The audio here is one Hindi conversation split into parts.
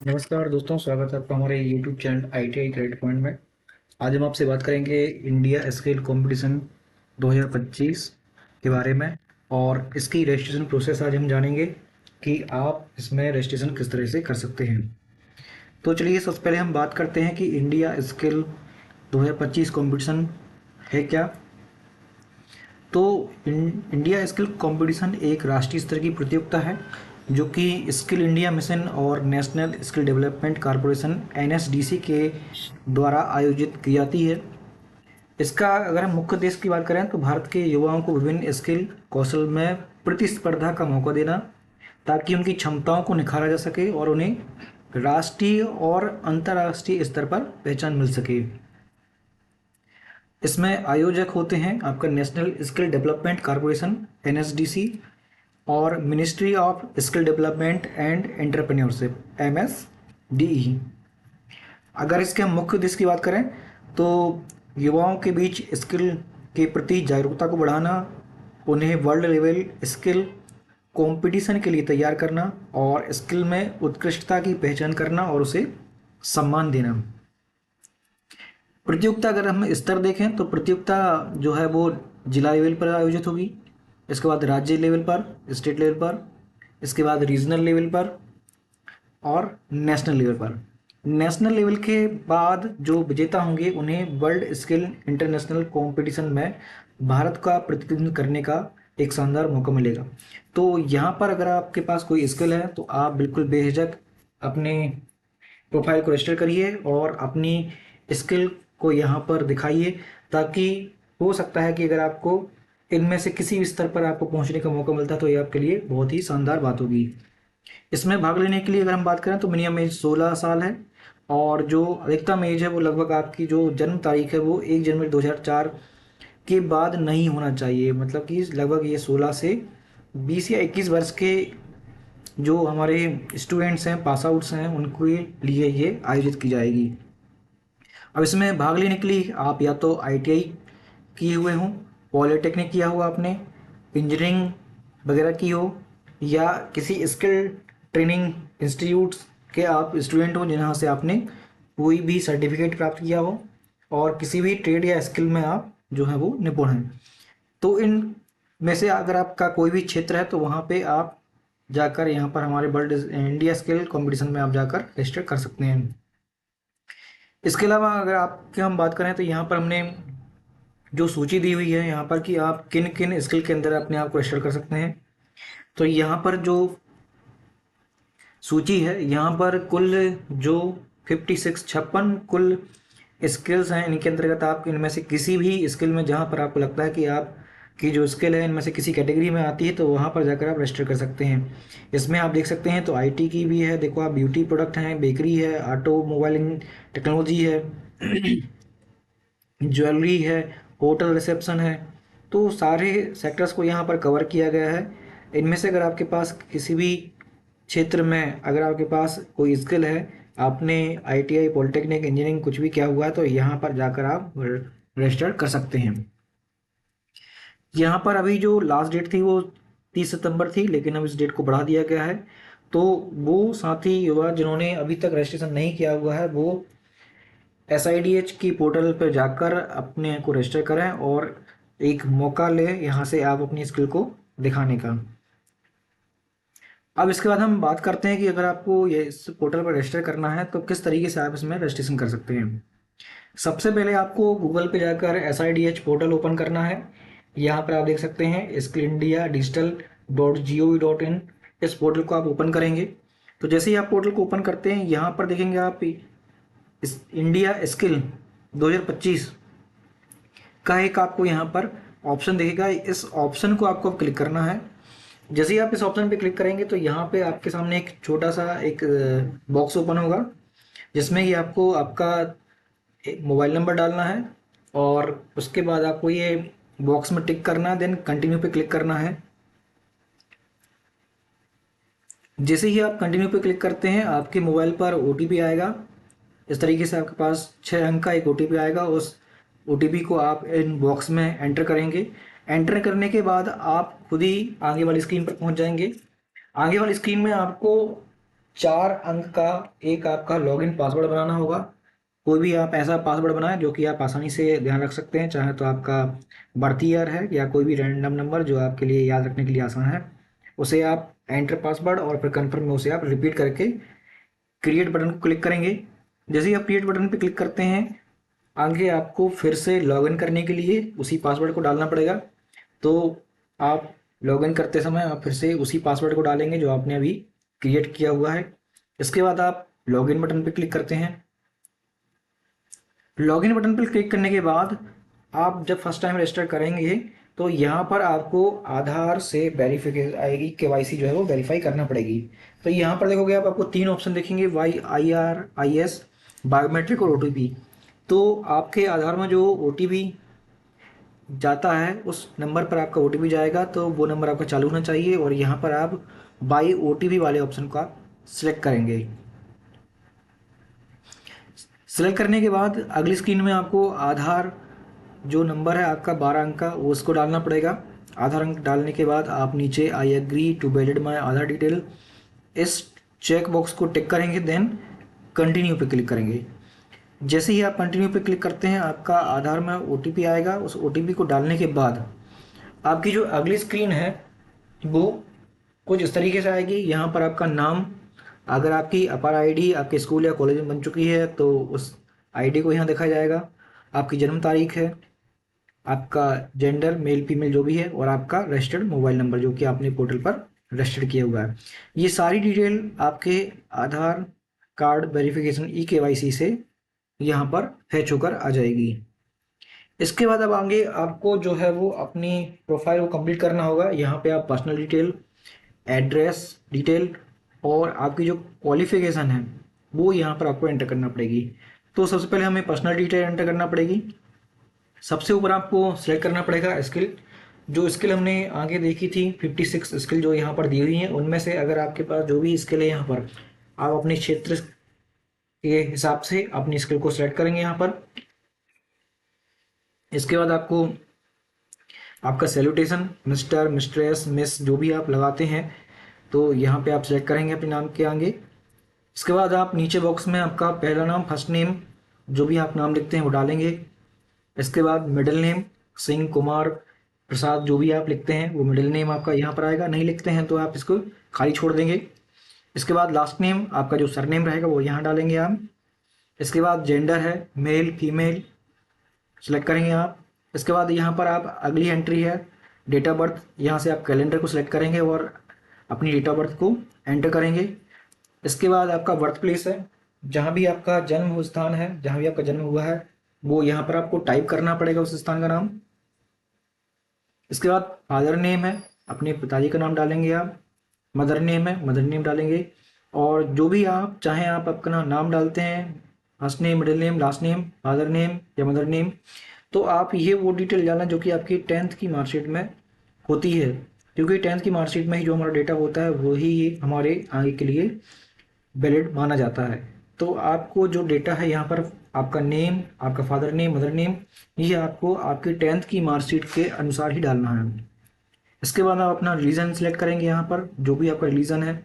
नमस्कार दोस्तों, स्वागत है आपका हमारे YouTube channel ITI credit point में। आज हम आपसे बात करेंगे इंडिया स्किल कंपटीशन 2025 के बारे में। और इसकी रजिस्ट्रेशन प्रोसेस आज हम जानेंगे कि आप इसमें रजिस्ट्रेशन किस तरह से कर सकते हैं। तो चलिए सबसे पहले हम बात करते हैं कि इंडिया स्किल 2025 कंपटीशन है क्या। तो इंडिया स्किल कंपटीशन एक राष्ट्रीय स्तर की प्रतियोगिता है जो कि स्किल इंडिया मिशन और national skill development corporation NSDC के द्वारा आयोजित की जाती है। इसका अगर हम मुख्य उद्देश्य की बात करें तो भारत के युवाओं को विभिन्न स्किल कौशल में प्रतिस्पर्धा का मौका देना, ताकि उनकी क्षमताओं को निखारा जा सके और उन्हें राष्ट्रीय और अंतर्राष्ट्रीय स्तर पर पहचान मिल सके। इसमें आयोजक होते हैं आपका national skill development corporation NSDC और ministry of skill development and entrepreneurship MSDE। अगर इसके हम मुख्य उद्देश्य की बात करें तो युवाओं के बीच स्किल के प्रति जागरूकता को बढ़ाना, उन्हें वर्ल्ड लेवल स्किल कंपटीशन के लिए तैयार करना और स्किल में उत्कृष्टता की पहचान करना और उसे सम्मान देना। प्रतियोगिता अगर हम स्तर देखें तो प्रतियोगिता जो है वो जिला लेवल पर आयोजित होगी, इसके बाद राज्य लेवल पर, स्टेट लेवल पर, इसके बाद रीजनल लेवल पर और नेशनल लेवल पर। नेशनल लेवल के बाद जो विजेता होंगे उन्हें वर्ल्ड स्किल इंटरनेशनल कंपटीशन में भारत का प्रतिनिधित्व करने का एक शानदार मौका मिलेगा। तो यहाँ पर अगर आपके पास कोई स्किल है तो आप बिल्कुल बेझिझक अपने प्रोफाइल को रजिस्टर करिए और अपनी स्किल को यहाँ पर दिखाइए, ताकि हो सकता है कि अगर आपको इनमें से किसी भी स्तर पर आपको पहुँचने का मौका मिलता है तो ये आपके लिए बहुत ही शानदार बात होगी। इसमें भाग लेने के लिए अगर हम बात करें तो मिनिमम एज 16 साल है और जो अधिकतम एज है वो लगभग आपकी जो जन्म तारीख है वो 1 जनवरी 2004 के बाद नहीं होना चाहिए। मतलब कि लगभग ये 16 से 20 या 21 वर्ष के जो हमारे स्टूडेंट्स हैं, पास आउट्स हैं, उनके लिए ये आयोजित की जाएगी। अब इसमें भाग लेने के लिए आप या तो ITI किए हुए हों, पॉलिटेक्निक किया हुआ आपने, इंजीनियरिंग वगैरह की हो, या किसी स्किल ट्रेनिंग इंस्टीट्यूट्स के आप स्टूडेंट हो जहाँ से आपने कोई भी सर्टिफिकेट प्राप्त किया हो और किसी भी ट्रेड या स्किल में आप जो है वो निपुण हैं। तो इन में से अगर आपका कोई भी क्षेत्र है तो वहाँ पे आप जाकर यहाँ पर हमारे वर्ल्ड इंडिया स्किल कंपटीशन में आप जाकर रजिस्टर कर सकते हैं। इसके अलावा अगर आपकी हम बात करें तो यहाँ पर हमने जो सूची दी हुई है यहाँ पर कि आप किन किन स्किल के अंदर अपने आप को रजिस्टर कर सकते हैं। तो यहाँ पर जो सूची है यहाँ पर कुल जो 56 कुल स्किल्स हैं, इनके अंतर्गत आप इनमें से किसी भी स्किल में जहाँ पर आपको लगता है कि आप की जो स्किल है इनमें से किसी कैटेगरी में आती है तो वहाँ पर जाकर आप रजिस्टर कर सकते हैं। इसमें आप देख सकते हैं तो IT की भी है, देखो आप ब्यूटी प्रोडक्ट हैं, बेकरी है, ऑटोमोबाइल टेक्नोलॉजी है, ज्वेलरी है, होटल रिसेप्शन है। तो सारे सेक्टर्स को यहाँ पर कवर किया गया है। इनमें से अगर आपके पास किसी भी क्षेत्र में अगर आपके पास कोई स्किल है, आपने ITI पॉलिटेक्निक इंजीनियरिंग कुछ भी किया हुआ है तो यहाँ पर जाकर आप रजिस्टर कर सकते हैं। यहाँ पर अभी जो लास्ट डेट थी वो 30 सितंबर थी, लेकिन अब इस डेट को बढ़ा दिया गया है। तो वो साथी युवा जिन्होंने अभी तक रजिस्ट्रेशन नहीं किया हुआ है वो SIDH की पोर्टल पर जाकर अपने को रजिस्टर करें और एक मौका ले यहाँ से आप अपनी स्किल को दिखाने का। अब इसके बाद हम बात करते हैं कि अगर आपको ये इस पोर्टल पर रजिस्टर करना है तो किस तरीके से आप इसमें रजिस्ट्रेशन कर सकते हैं। सबसे पहले आपको गूगल पे जाकर SIDH पोर्टल ओपन करना है। यहाँ पर आप देख सकते हैं skillindiadigital.gov.in, इस पोर्टल को आप ओपन करेंगे। तो जैसे ही आप पोर्टल को ओपन करते हैं यहाँ पर देखेंगे आप इस इंडिया स्किल 2025 का एक आपको यहाँ पर ऑप्शन दिखेगा। इस ऑप्शन को आपको क्लिक करना है। जैसे ही आप इस ऑप्शन पे क्लिक करेंगे तो यहाँ पे आपके सामने एक छोटा सा एक बॉक्स ओपन होगा जिसमें कि आपको आपका मोबाइल नंबर डालना है और उसके बाद आपको ये बॉक्स में टिक करना है, देन कंटिन्यू पे क्लिक करना है। जैसे ही आप कंटिन्यू पे क्लिक करते हैं आपके मोबाइल पर OTP आएगा। इस तरीके से आपके पास 6 अंक का एक OTP आएगा। उस OTP को आप इन बॉक्स में एंटर करेंगे। एंटर करने के बाद आप खुद ही आगे वाली स्क्रीन पर पहुंच जाएंगे। आगे वाली स्क्रीन में आपको 4 अंक का एक आपका लॉगिन पासवर्ड बनाना होगा। कोई भी आप ऐसा पासवर्ड बनाएं जो कि आप आसानी से ध्यान रख सकते हैं, चाहे तो आपका बर्थ ईयर है या कोई भी रैंडम नंबर जो आपके लिए याद रखने के लिए आसान है, उसे आप एंटर पासवर्ड और फिर कन्फर्म में उसे आप रिपीट करके क्रिएट बटन को क्लिक करेंगे। जैसे ही आप क्रिएट बटन पर क्लिक करते हैं, आगे आपको फिर से लॉगिन करने के लिए उसी पासवर्ड को डालना पड़ेगा। तो आप लॉगिन करते समय आप फिर से उसी पासवर्ड को डालेंगे जो आपने अभी क्रिएट किया हुआ है। इसके बाद आप लॉगिन बटन पर क्लिक करते हैं। लॉगिन बटन पर क्लिक करने के बाद आप जब फर्स्ट टाइम रजिस्टर करेंगे तो यहाँ पर आपको आधार से वेरिफिकेशन आएगी, केवाईसी जो है वो वेरीफाई करना पड़ेगी। तो यहाँ पर देखोगे आप, आपको 3 ऑप्शन देखेंगे, YIRIS, बायोमेट्रिक और OTP। तो आपके आधार में जो OTP जाता है उस नंबर पर आपका OTP जाएगा, तो वो नंबर आपका चालू होना चाहिए और यहाँ पर आप बाई OTP वाले ऑप्शन का सिलेक्ट करेंगे। सिलेक्ट करने के बाद अगली स्क्रीन में आपको आधार जो नंबर है आपका 12 अंक का, वो उसको डालना पड़ेगा। आधार अंक डालने के बाद आप नीचे I agree to valid my Aadhaar detail, इस चेक बॉक्स को टिक करेंगे, देन कंटिन्यू पे क्लिक करेंगे। जैसे ही आप कंटिन्यू पे क्लिक करते हैं, आपका आधार में OTP आएगा। उस OTP को डालने के बाद आपकी जो अगली स्क्रीन है वो कुछ इस तरीके से आएगी। यहाँ पर आपका नाम, अगर आपकी अपार आईडी आपके स्कूल या कॉलेज में बन चुकी है तो उस आईडी को यहाँ देखा जाएगा। आपकी जन्म तारीख है, आपका जेंडर मेल फीमेल जो भी है, और आपका रजिस्टर्ड मोबाइल नंबर जो कि आपने पोर्टल पर रजिस्टर्ड किया हुआ है। ये सारी डिटेल आपके आधार कार्ड वेरिफिकेशन KYC से यहाँ पर फैच होकर आ जाएगी। इसके बाद अब आगे आपको जो है वो अपनी प्रोफाइल को कंप्लीट करना होगा। यहाँ पे आप पर्सनल डिटेल, एड्रेस डिटेल और आपकी जो क्वालिफिकेशन है वो यहाँ पर आपको एंटर करना पड़ेगी। तो सबसे पहले हमें पर्सनल डिटेल एंटर करना पड़ेगी। सबसे ऊपर आपको सेलेक्ट करना पड़ेगा स्किल। जो स्किल हमने आगे देखी थी 56 स्किल जो यहाँ पर दी हुई हैं, उनमें से अगर आपके पास जो भी स्किल है यहाँ पर आप अपने क्षेत्र के हिसाब से अपनी स्किल को सेलेक्ट करेंगे यहाँ पर। इसके बाद आपको आपका सैल्यूटेशन, मिस्टर, मिस्ट्रेस, मिस जो भी आप लगाते हैं तो यहाँ पे आप सेलेक्ट करेंगे अपने नाम के आगे। इसके बाद आप नीचे बॉक्स में आपका पहला नाम, फर्स्ट नेम, जो भी आप नाम लिखते हैं वो डालेंगे। इसके बाद मिडिल नेम, सिंह, कुमार, प्रसाद जो भी आप लिखते हैं वो मिडिल नेम आपका यहाँ पर आएगा। नहीं लिखते हैं तो आप इसको खाली छोड़ देंगे। इसके बाद लास्ट नेम, आपका जो सरनेम रहेगा वो यहाँ डालेंगे आप। इसके बाद जेंडर है मेल फीमेल सेलेक्ट करेंगे आप। इसके बाद यहाँ पर आप अगली एंट्री है डेट ऑफ बर्थ, यहाँ से आप कैलेंडर को सिलेक्ट करेंगे और अपनी डेट ऑफ बर्थ को एंटर करेंगे। इसके बाद आपका बर्थ प्लेस है, जहाँ भी आपका जन्म स्थान है, जहाँ भी आपका जन्म हुआ है वो यहाँ पर आपको टाइप करना पड़ेगा उस स्थान का नाम। इसके बाद फादर नेम है, अपने पिताजी का नाम डालेंगे आप। मदर नेम है, मदर नेम डालेंगे। और जो भी आप चाहें आप अपना नाम डालते हैं, first name, middle name, last name, father name या मदर नेम, तो आप ये वो डिटेल डालना जो कि आपकी 10th की मार्कशीट में होती है, क्योंकि 10th की मार्कशीट में ही जो हमारा डेटा होता है वही हमारे आगे के लिए वैलिड माना जाता है। तो आपको जो डेटा है यहाँ पर आपका नेम, आपका फादर नेम, मदर नेम, ये आपको आपकी 10th की मार्कशीट के अनुसार ही डालना है। इसके बाद आप अपना रिलीजन सेलेक्ट करेंगे यहाँ पर, जो भी आपका रिलीजन है।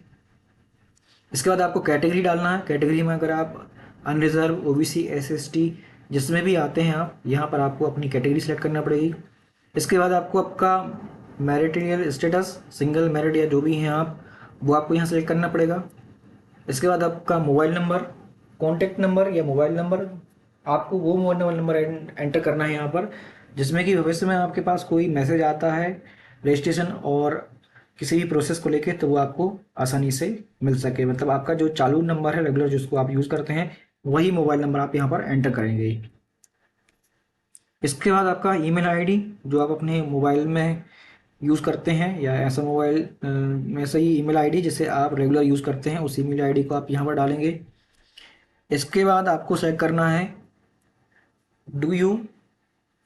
इसके बाद आपको कैटेगरी डालना है। कैटेगरी में अगर आप अनरिजर्व, OBC, SST जिसमें भी आते हैं आप, यहाँ पर आपको अपनी कैटेगरी सेलेक्ट करना पड़ेगी। इसके बाद आपको आपका मैरिटल स्टेटस, सिंगल, मैरिड या जो भी हैं आप, वो आपको यहाँ सेलेक्ट करना पड़ेगा। इसके बाद आपका मोबाइल नंबर, कॉन्टैक्ट नंबर या मोबाइल नंबर, आपको वो मोबाइल नंबर एंटर करना है यहाँ पर जिसमें कि भविष्य में आपके पास कोई मैसेज आता है रजिस्ट्रेशन और किसी भी प्रोसेस को लेके, तो वो आपको आसानी से मिल सके। मतलब आपका जो चालू नंबर है रेगुलर जिसको आप यूज़ करते हैं, वही मोबाइल नंबर आप यहाँ पर एंटर करेंगे। इसके बाद आपका ईमेल आईडी जो आप अपने मोबाइल में यूज़ करते हैं, या ऐसा मोबाइल में से ही ईमेल आईडी जिसे आप रेगुलर यूज़ करते हैं, उस ईमेल आईडी को आप यहाँ पर डालेंगे। इसके बाद आपको सेलेक्ट करना है do you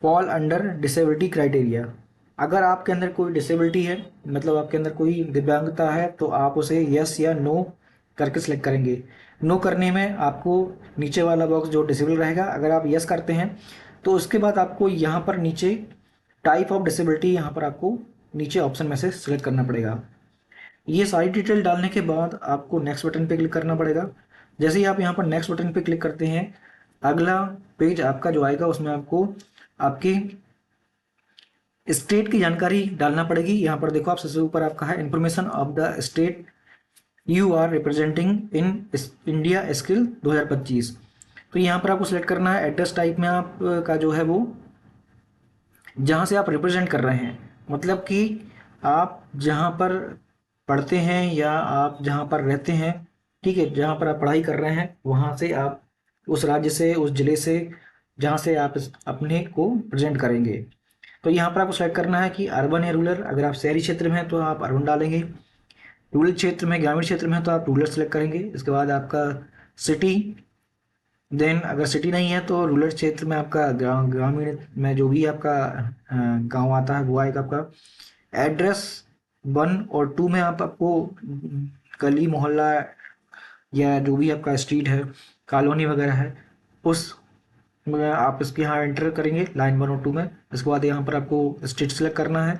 fall under disability criteria. अगर आपके अंदर कोई डिसेबिलिटी है, मतलब आपके अंदर कोई दिव्यांगता है, तो आप उसे यस या नो करके सिलेक्ट करेंगे। नो करने में आपको नीचे वाला बॉक्स जो डिसेबल रहेगा, अगर आप यस करते हैं तो उसके बाद आपको यहाँ पर नीचे टाइप ऑफ डिसेबिलिटी, यहाँ पर आपको नीचे ऑप्शन में से सिलेक्ट करना पड़ेगा। ये सारी डिटेल डालने के बाद आपको नेक्स्ट बटन पे क्लिक करना पड़ेगा। जैसे ही आप यहाँ पर नेक्स्ट बटन पे क्लिक करते हैं, अगला पेज आपका जो आएगा उसमें आपको आपकी स्टेट की जानकारी डालना पड़ेगी। यहाँ पर देखो आप सबसे ऊपर आपका है information of the state you are representing in India skill 2025। तो यहाँ पर आपको सिलेक्ट करना है एड्रेस टाइप में आप का जो है वो जहाँ से आप रिप्रेजेंट कर रहे हैं, मतलब कि आप जहाँ पर पढ़ते हैं या आप जहाँ पर रहते हैं, ठीक है, जहाँ पर आप पढ़ाई कर रहे हैं वहाँ से आप उस राज्य से उस ज़िले से जहाँ से आप अपने को प्रेजेंट करेंगे। तो यहाँ पर आपको सेलेक्ट करना है कि अर्बन या रूरल। अगर आप शहरी क्षेत्र में हैं तो आप अर्बन डालेंगे, रूरल क्षेत्र में ग्रामीण क्षेत्र में है तो आप रूरल सेलेक्ट करेंगे। इसके बाद आपका सिटी, देन अगर सिटी नहीं है तो रूरल क्षेत्र में आपका ग्रामीण में जो भी आपका गांव आता है वो आएगा आपका। एड्रेस 1 और 2 में आपको गली मोहल्ला या जो भी आपका स्ट्रीट है, कॉलोनी वगैरह है, उस में आप इसके यहाँ एंटर करेंगे लाइन 1 और 2 में। इसके बाद यहाँ पर आपको स्टेट सेलेक्ट करना है।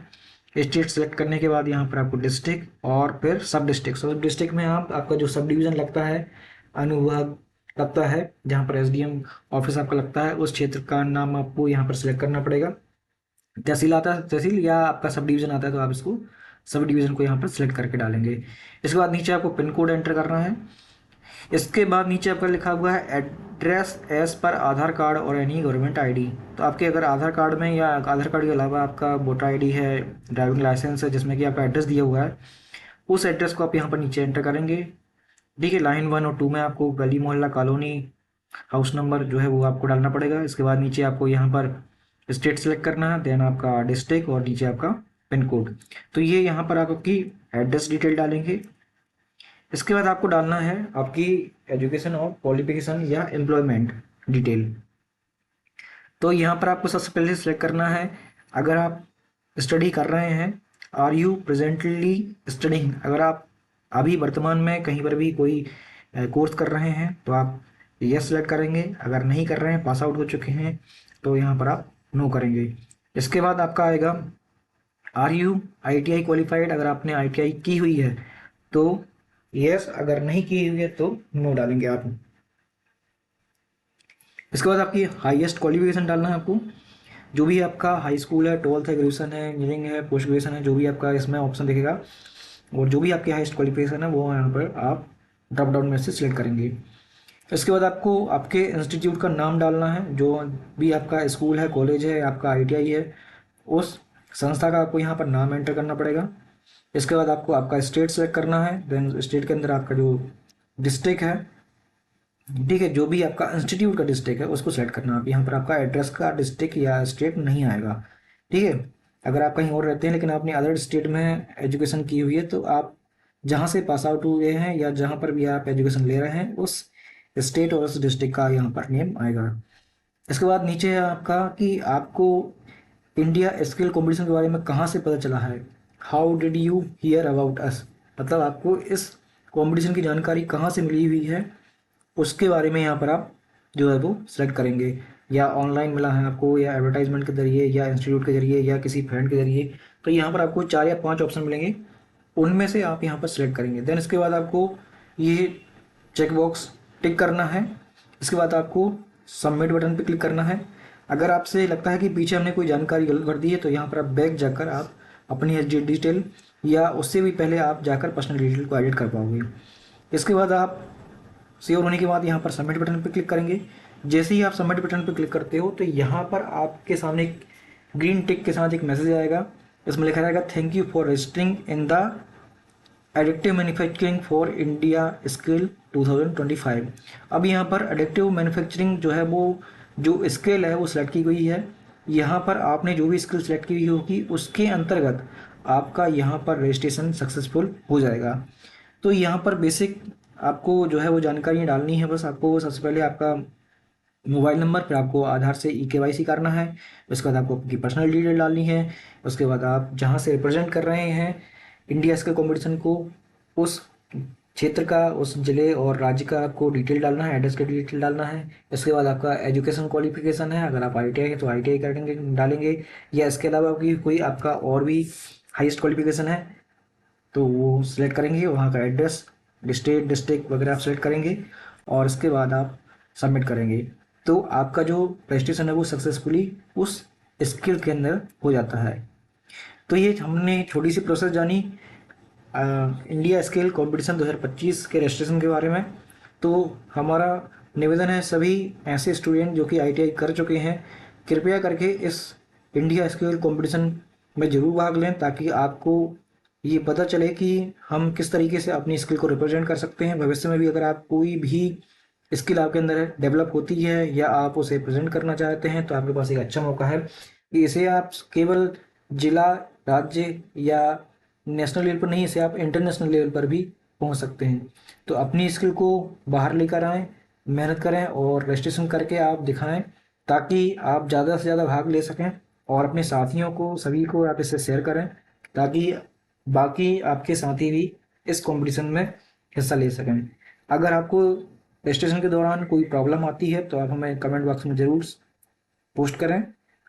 स्टेट सेलेक्ट करने के बाद यहाँ पर आपको डिस्ट्रिक्ट और फिर सब डिस्ट्रिक्ट में आप आपका जो सब डिवीज़न लगता है, अनुभाग लगता है, जहाँ पर एसडीएम ऑफिस आपका लगता है, उस क्षेत्र का नाम आपको यहाँ पर सिलेक्ट करना पड़ेगा। तहसील आता है, तहसील या आपका सब डिवीज़न आता है तो आप इसको सब डिवीज़न को यहाँ पर सिलेक्ट करके डालेंगे। इसके बाद नीचे आपको पिन कोड एंटर करना है। इसके बाद नीचे आपका लिखा हुआ है एड्रेस एज पर आधार कार्ड और एनी गवर्नमेंट आईडी। तो आपके अगर आधार कार्ड में या आधार कार्ड के अलावा आपका वोटर आईडी है, ड्राइविंग लाइसेंस है जिसमें कि आपका एड्रेस दिया हुआ है, उस एड्रेस को आप यहाँ पर नीचे एंटर करेंगे। ठीक है, लाइन 1 और 2 में आपको गली मोहल्ला कॉलोनी हाउस नंबर जो है वो आपको डालना पड़ेगा। इसके बाद नीचे आपको यहाँ पर स्टेट सेलेक्ट करना है, देन आपका डिस्ट्रिक्ट और नीचे आपका पिन कोड। तो ये यहाँ पर आप आपकी एड्रेस डिटेल डालेंगे। इसके बाद आपको डालना है आपकी एजुकेशन और क्वालिफिकेशन या एम्प्लॉयमेंट डिटेल। तो यहाँ पर आपको सबसे पहले सेलेक्ट करना है, अगर आप स्टडी कर रहे हैं, आर यू प्रेजेंटली स्टडिंग, अगर आप अभी वर्तमान में कहीं पर भी कोई कोर्स कर रहे हैं तो आप यस सेलेक्ट करेंगे। अगर नहीं कर रहे हैं, पास आउट हो चुके हैं, तो यहाँ पर आप नो करेंगे। इसके बाद आपका आएगा आर यू आईटीआई क्वालिफाइड, अगर आपने आईटीआई की हुई है तो यस, अगर नहीं की हुई है तो नो डालेंगे आप। इसके बाद आपकी हाईएस्ट क्वालिफिकेशन डालना है आपको, जो भी आपका हाई स्कूल है, 12th है, ग्रेजुएशन है, इंजीनियरिंग है, पोस्ट ग्रेजुएशन है, जो भी आपका इसमें ऑप्शन दिखेगा और जो भी आपकी हाईएस्ट क्वालिफिकेशन है वो यहाँ पर आप ड्रॉप डाउन में से सिलेक्ट करेंगे। इसके बाद आपको आपके इंस्टीट्यूट का नाम डालना है, जो भी आपका स्कूल है, कॉलेज है, आपका आईटीआई है, उस संस्था का आपको यहाँ पर नाम एंटर करना पड़ेगा। इसके बाद आपको आपका स्टेट सेलेक्ट करना है, देन स्टेट के अंदर आपका जो डिस्ट्रिक्ट है, ठीक है, जो भी आपका इंस्टीट्यूट का डिस्ट्रिक्ट है उसको सेलेक्ट करना। आप यहाँ पर आपका एड्रेस का डिस्ट्रिक्ट या स्टेट नहीं आएगा, ठीक है। अगर आप कहीं और रहते हैं लेकिन आपने अदर स्टेट में एजुकेशन की हुई है तो आप जहाँ से पास आउट हुए हैं या जहाँ पर भी आप एजुकेशन ले रहे हैं उस स्टेट और उस डिस्ट्रिक्ट का यहाँ पर नेम आएगा। इसके बाद नीचे है आपका कि आपको इंडिया स्किल कॉम्पिटिशन के बारे में कहाँ से पता चला है, how did you here about us, मतलब आपको इस कॉम्पिटिशन की जानकारी कहाँ से मिली हुई है उसके बारे में यहाँ पर आप जो है वो सिलेक्ट करेंगे। या ऑनलाइन मिला है आपको, या एडवर्टाइजमेंट के जरिए, या इंस्टीट्यूट के जरिए, या किसी फ्रेंड के जरिए। तो यहाँ पर आपको 4 या 5 ऑप्शन मिलेंगे, उनमें से आप यहाँ पर सिलेक्ट करेंगे। देन इसके बाद आपको ये चेक बॉक्स टिक करना है। इसके बाद आपको सबमिट बटन पर क्लिक करना है। अगर आपसे लगता है कि पीछे हमने कोई जानकारी गलत भर दी है तो यहाँ पर आप बैक जाकर आप अपनी एच डिटेल या उससे भी पहले आप जाकर पर्सनल डिटेल को एडिट कर पाओगे। इसके बाद आप सेव होने के बाद यहाँ पर सबमिट बटन पर क्लिक करेंगे। जैसे ही आप सबमिट बटन पर क्लिक करते हो तो यहाँ पर आपके सामने एक ग्रीन टिक के साथ एक मैसेज आएगा, इसमें लिखा रहेगा thank you for registering in the addictive manufacturing for India skill 2025। अब यहाँ पर एडिक्टिव मैन्युफैक्चरिंग जो है वो जो स्किल है वो सिलेक्ट की गई है। यहाँ पर आपने जो भी स्किल सेलेक्ट की होगी उसके अंतर्गत आपका यहाँ पर रजिस्ट्रेशन सक्सेसफुल हो जाएगा। तो यहाँ पर बेसिक आपको जो है वो जानकारी डालनी है। बस आपको सबसे पहले आपका मोबाइल नंबर, फिर आपको आधार से ई-केवाईसी करना है, उसके बाद आपको आपकी पर्सनल डिटेल डालनी है, उसके बाद आप जहाँ से रिप्रेजेंट कर रहे हैं इंडिया स्किल कॉम्पिटिशन को, उस क्षेत्र का, उस ज़िले और राज्य का आपको डिटेल डालना है, एड्रेस का डिटेल डालना है। इसके बाद आपका एजुकेशन क्वालिफिकेशन है, अगर आप आईटीआई है तो आईटीआई करेंगे डालेंगे, या इसके अलावा आपकी कोई आपका और भी हाईएस्ट क्वालिफिकेशन है तो वो सिलेक्ट करेंगे, वहाँ का एड्रेस, स्टेट, डिस्ट्रिक्ट वगैरह आप सेलेक्ट करेंगे और इसके बाद आप सबमिट करेंगे। तो आपका जो रजिस्ट्रेशन है वो सक्सेसफुली उस स्किल के अंदर हो जाता है। तो ये हमने छोटी सी प्रोसेस जानी इंडिया स्केल कंपटीशन 2025 के रजिस्ट्रेशन के बारे में। तो हमारा निवेदन है सभी ऐसे स्टूडेंट जो कि आईटीआई कर चुके हैं, कृपया करके इस इंडिया स्केल कंपटीशन में ज़रूर भाग लें, ताकि आपको ये पता चले कि हम किस तरीके से अपनी स्किल को रिप्रेजेंट कर सकते हैं। भविष्य में भी अगर आप कोई भी स्किल आपके अंदर डेवलप होती है या आप उसे प्रेजेंट करना चाहते हैं, तो आपके पास एक अच्छा मौका है कि इसे आप केवल जिला, राज्य या नेशनल लेवल पर नहीं, इसे आप इंटरनेशनल लेवल पर भी पहुंच सकते हैं। तो अपनी स्किल को बाहर लेकर आएँ, मेहनत करें और रजिस्ट्रेशन करके आप दिखाएं, ताकि आप ज़्यादा से ज़्यादा भाग ले सकें और अपने साथियों को, सभी को आप इसे शेयर करें, ताकि बाकी आपके साथी भी इस कंपटीशन में हिस्सा ले सकें। अगर आपको रजिस्ट्रेशन के दौरान कोई प्रॉब्लम आती है तो आप हमें कमेंट बॉक्स में ज़रूर पोस्ट करें,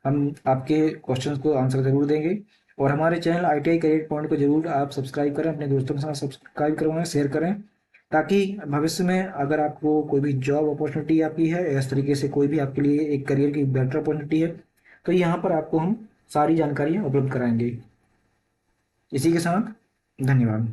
हम आपके क्वेश्चंस को आंसर ज़रूर देंगे। और हमारे चैनल ITI करियर पॉइंट को ज़रूर आप सब्सक्राइब करें, अपने दोस्तों के साथ सब्सक्राइब करवाएं, शेयर करें, ताकि भविष्य में अगर आपको कोई भी जॉब अपॉर्चुनिटी आपकी है, इस तरीके से कोई भी आपके लिए एक करियर की बेटर अपॉर्चुनिटी है, तो यहाँ पर आपको हम सारी जानकारियाँ उपलब्ध कराएंगे। इसी के साथ धन्यवाद।